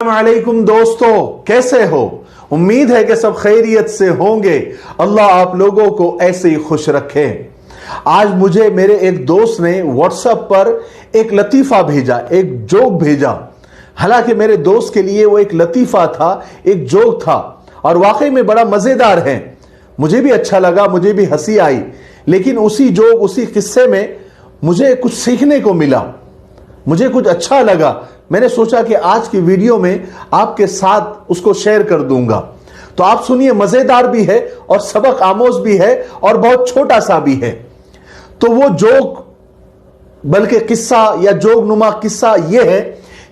अस्सलाम वालेकुम दोस्तों, कैसे हो? उम्मीद है कि सब खैरियत से होंगे। अल्लाह आप लोगों को ऐसे ही खुश रखे। आज मुझे मेरे एक दोस्त ने व्हाट्सएप पर एक लतीफा भेजा, एक जोक भेजा। हालांकि मेरे दोस्त के लिए वो एक लतीफा था, एक जोक था और वाकई में बड़ा मजेदार है। मुझे भी अच्छा लगा, मुझे भी हंसी आई, लेकिन उसी जोक, उसी किस्से में मुझे कुछ सीखने को मिला, मुझे कुछ अच्छा लगा। मैंने सोचा कि आज की वीडियो में आपके साथ उसको शेयर कर दूंगा। तो आप सुनिए, मजेदार भी है और सबक आमोज भी है और बहुत छोटा सा भी है। तो वो जोक, बल्कि किस्सा या जोक नुमा किस्सा यह है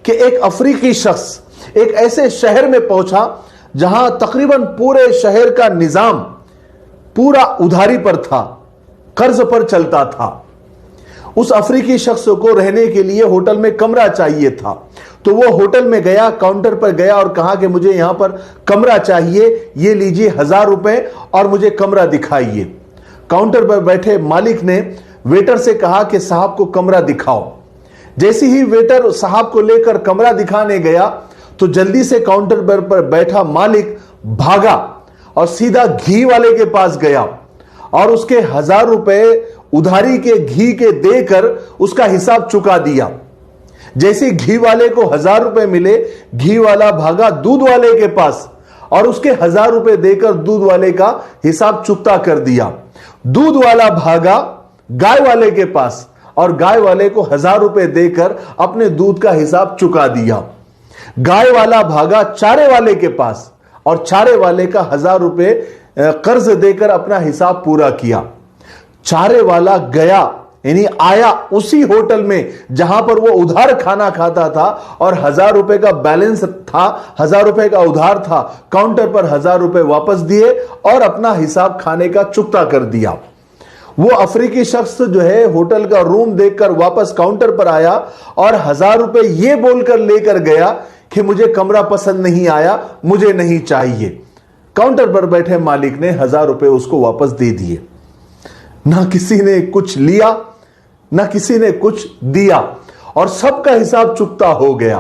कि एक अफ्रीकी शख्स एक ऐसे शहर में पहुंचा जहां तकरीबन पूरे शहर का निजाम पूरा उधारी पर था, कर्ज पर चलता था। उस अफ्रीकी शख्स को रहने के लिए होटल में कमरा चाहिए था। तो वो होटल में गया, काउंटर पर गया और कहा कि मुझे यहां पर कमरा चाहिए, ये लीजिए 1000 रुपए और मुझे कमरा दिखाइए। काउंटर पर बैठे मालिक ने वेटर से कहा कि साहब को कमरा दिखाओ। जैसे ही वेटर साहब को लेकर कमरा दिखाने गया तो जल्दी से काउंटर पर बैठा मालिक भागा और सीधा घी वाले के पास गया और उसके 1000 रुपए उधारी के घी के देकर उसका हिसाब चुका दिया। जैसे घी वाले को 1000 रुपए मिले, घी वाला भागा दूध वाले के पास और उसके 1000 रुपए देकर दूध वाले का हिसाब चुकता कर दिया। दूध वाला भागा गाय वाले के पास और गाय वाले को 1000 रुपए देकर अपने दूध का हिसाब चुका दिया। गाय वाला भागा चारे वाले के पास और चारे वाले का 1000 रुपए कर्ज देकर अपना हिसाब पूरा किया। चारे वाला गया, यानी आया उसी होटल में जहां पर वो उधार खाना खाता था और 1000 रुपए का बैलेंस था, 1000 रुपए का उधार था। काउंटर पर 1000 रुपए वापस दिए और अपना हिसाब खाने का चुकता कर दिया। वो अफ्रीकी शख्स जो है होटल का रूम देखकर वापस काउंटर पर आया और 1000 रुपए ये बोलकर लेकर गया कि मुझे कमरा पसंद नहीं आया, मुझे नहीं चाहिए। काउंटर पर बैठे मालिक ने 1000 रुपए उसको वापस दे दिए। ना किसी ने कुछ लिया, ना किसी ने कुछ दिया और सबका हिसाब चुकता हो गया।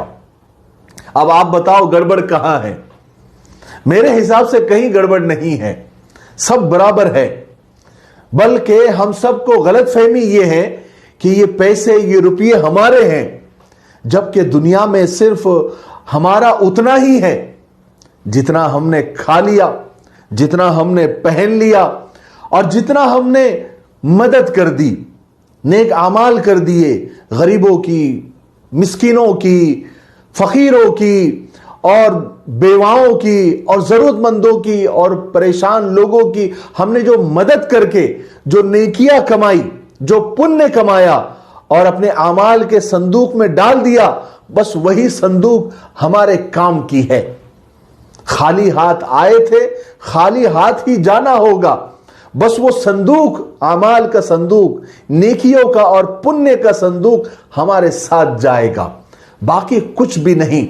अब आप बताओ गड़बड़ कहां है? मेरे हिसाब से कहीं गड़बड़ नहीं है, सब बराबर है। बल्कि हम सबको गलतफहमी यह है कि ये पैसे, ये रुपये हमारे हैं, जबकि दुनिया में सिर्फ हमारा उतना ही है जितना हमने खा लिया, जितना हमने पहन लिया और जितना हमने मदद कर दी, नेक आमाल कर दिए, गरीबों की, मिस्किनों की, फकीरों की और बेवाओं की और जरूरतमंदों की और परेशान लोगों की हमने जो मदद करके जो नेकियां कमाई, जो पुण्य कमाया और अपने आमाल के संदूक में डाल दिया, बस वही संदूक हमारे काम की है। खाली हाथ आए थे, खाली हाथ ही जाना होगा। बस वो संदूक, आमाल का संदूक, नेकियों का और पुण्य का संदूक हमारे साथ जाएगा, बाकी कुछ भी नहीं।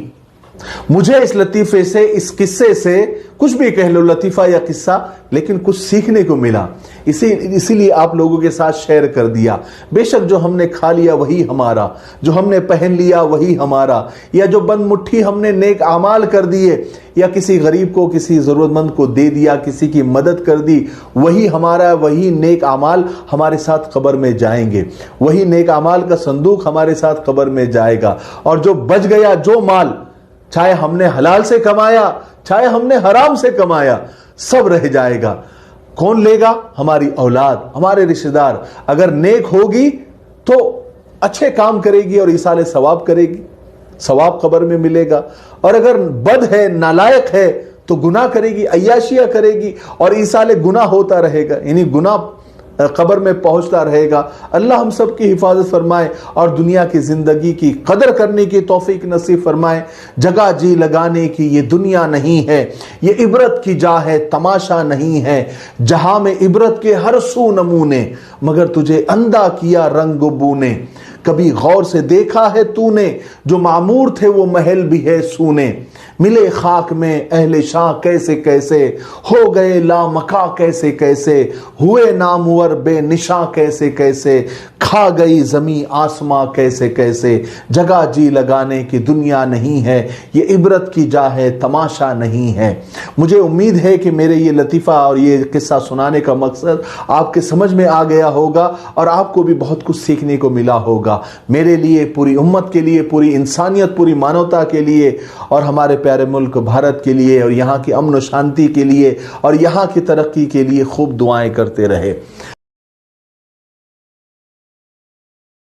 मुझे इस लतीफे से, इस किस्से से, कुछ भी कह लो, लतीफा या किस्सा, लेकिन कुछ सीखने को मिला, इसीलिए आप लोगों के साथ शेयर कर दिया। बेशक जो हमने खा लिया वही हमारा, जो हमने पहन लिया वही हमारा, या जो बंद मुट्ठी हमने नेक आमाल कर दिए या किसी गरीब को, किसी जरूरतमंद को दे दिया, किसी की मदद कर दी, वही हमारा, वही नेक आमाल हमारे साथ कब्र में जाएंगे, वही नेक आमाल का संदूक हमारे साथ कब्र में जाएगा। और जो बच गया, जो माल, चाहे हमने हलाल से कमाया, चाहे हमने हराम से कमाया, सब रह जाएगा। कौन लेगा? हमारी औलाद, हमारे रिश्तेदार। अगर नेक होगी तो अच्छे काम करेगी और ईसाले सवाब करेगी, सवाब कब्र में मिलेगा। और अगर बद है, नालायक है, तो गुनाह करेगी, अय्याशियां करेगी और ईसाले गुनाह होता रहेगा, यानी गुनाह कब्र में पहुंचता रहेगा। अल्लाह हम सब की हिफाजत फरमाए और दुनिया की जिंदगी की कदर करने की तौफीक नसीब फरमाए। जगह जी लगाने की ये दुनिया नहीं है, ये इबरत की जा है, तमाशा नहीं है। जहां में इबरत के हर सू नमूने, मगर तुझे अंधा किया रंग बू ने। کبھی غور سے دیکھا ہے تو نے جو معمور تھے وہ محل بھی ہے سونے، ملے خاک میں اہل شاہ کیسے کیسے، ہو گئے لامکاں کیسے کیسے، ہوئے نامور بے نشاں کیسے کیسے، کھا گئی زمین آسماں کیسے کیسے، جگہ جی لگانے کی دنیا نہیں ہے، یہ عبرت کی جا ہے تماشا نہیں ہے۔ مجھے امید ہے کہ میرے یہ لطیفہ اور یہ قصہ سنانے کا مقصد آپ کے سمجھ میں آ گیا ہوگا اور آپ کو بھی بہت کچھ سیکھنے کو ملا ہوگا۔ میرے لیے، پوری امت کے لیے، پوری انسانیت، پوری مانوتا کے لیے اور ہمارے پیارے ملک بھارت کے لیے اور یہاں کی امن و شانتی کے لیے اور یہاں کی ترقی کے لیے خوب دعائیں کرتے رہے۔